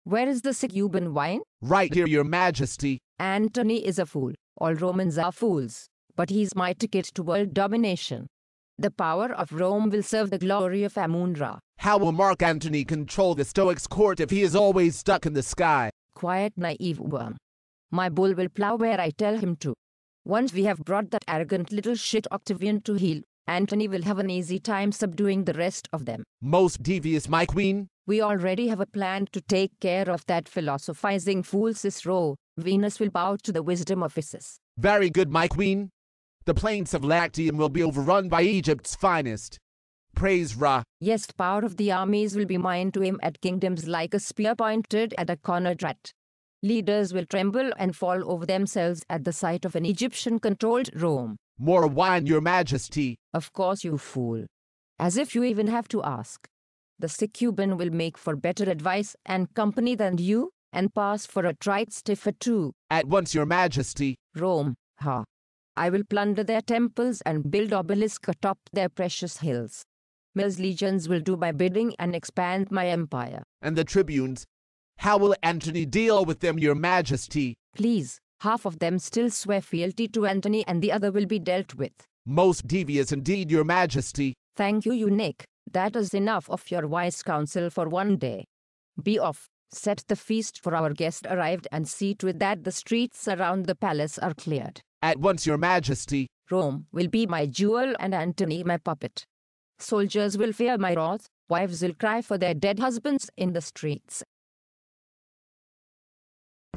Where is the Cuban wine? Right here, your majesty. Antony is a fool. All Romans are fools. But he's my ticket to world domination. The power of Rome will serve the glory of Amun-Ra. How will Mark Antony control the Stoics' court if he is always stuck in the sky? Quiet, naive worm. My bull will plow where I tell him to. Once we have brought that arrogant little shit Octavian to heel, Antony will have an easy time subduing the rest of them. Most devious, my queen. We already have a plan to take care of that philosophizing fool Cicero. Venus will bow to the wisdom of Isis. Very good, my queen. The plains of Lactium will be overrun by Egypt's finest. Praise Ra. Yes, the power of the armies will be mine to aim at kingdoms like a spear pointed at a cornered rat. Leaders will tremble and fall over themselves at the sight of an Egyptian-controlled Rome. More wine, your majesty. Of course, you fool. As if you even have to ask. The Cuban will make for better advice and company than you, and pass for a trite stiffer too. At once, your majesty. Rome, ha. I will plunder their temples and build obelisks atop their precious hills. Mills legions will do my bidding and expand my empire. And the tribunes? How will Antony deal with them, your majesty? Please, half of them still swear fealty to Antony and the other will be dealt with. Most devious indeed, your majesty. Thank you, eunuch. That is enough of your wise counsel for one day. Be off. Set the feast for our guest arrived and see to it that the streets around the palace are cleared. At once, your majesty. Rome will be my jewel and Antony my puppet. Soldiers will fear my wrath, wives will cry for their dead husbands in the streets.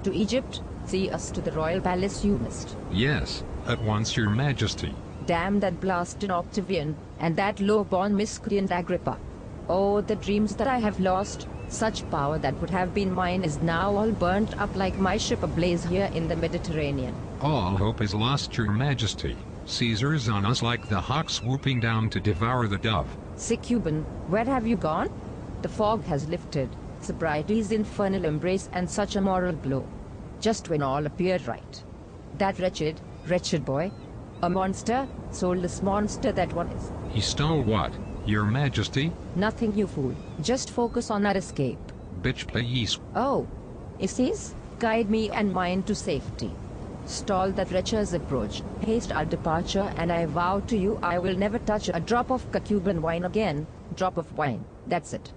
To Egypt, see us to the royal palace you must. Yes, at once, your majesty. Damn that blasted Octavian, and that low-born miscreant Agrippa. Oh, the dreams that I have lost, such power that would have been mine is now all burnt up like my ship ablaze here in the Mediterranean. All hope is lost, your majesty. Caesar is on us like the hawk swooping down to devour the dove. Cuban, where have you gone? The fog has lifted, sobriety's infernal embrace and such a moral blow. Just when all appeared right. That wretched boy, a monster, soulless monster that one is. He stole what, your majesty? Nothing, you fool. Just focus on our escape. Bitch please. Oh, Isis, guide me and mine to safety. Stall that wretch's approach, haste our departure, and I vow to you I will never touch a drop of Cuban wine again. Drop of wine, that's it.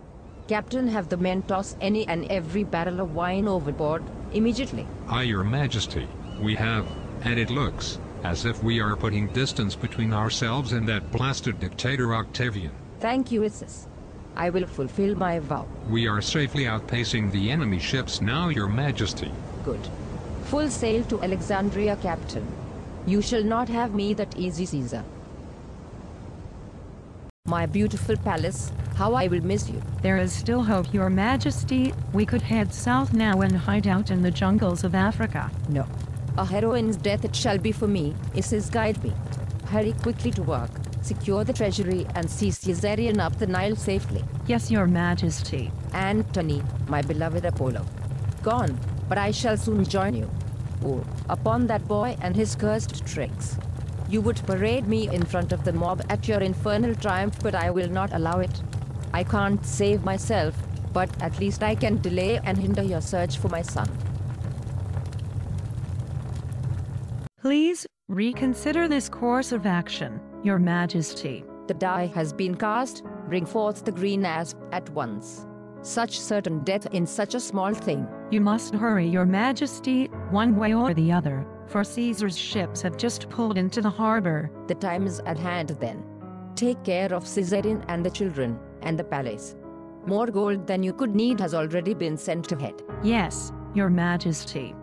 Captain, have the men toss any and every barrel of wine overboard, immediately. Aye, your majesty, we have, and it looks as if we are putting distance between ourselves and that blasted dictator Octavian. Thank you, Isis. I will fulfill my vow. We are safely outpacing the enemy ships now, your majesty. Good. Full sail to Alexandria, Captain. You shall not have me that easy, Caesar. My beautiful palace, how I will miss you. There is still hope, your majesty. We could head south now and hide out in the jungles of Africa. No. A heroine's death it shall be for me. Isis, guide me. Hurry quickly to work. Secure the treasury and see Caesarion up the Nile safely. Yes, your majesty. Antony, my beloved Apollo. Gone, but I shall soon join you. Oh, upon that boy and his cursed tricks. You would parade me in front of the mob at your infernal triumph, but I will not allow it. I can't save myself, but at least I can delay and hinder your search for my son. Please reconsider this course of action, your majesty. The die has been cast. Bring forth the green asp at once. Such certain death in such a small thing. You must hurry, your majesty, one way or the other, for Caesar's ships have just pulled into the harbor. The time is at hand then. Take care of Caesarion and the children, and the palace. More gold than you could need has already been sent ahead. Yes, your majesty.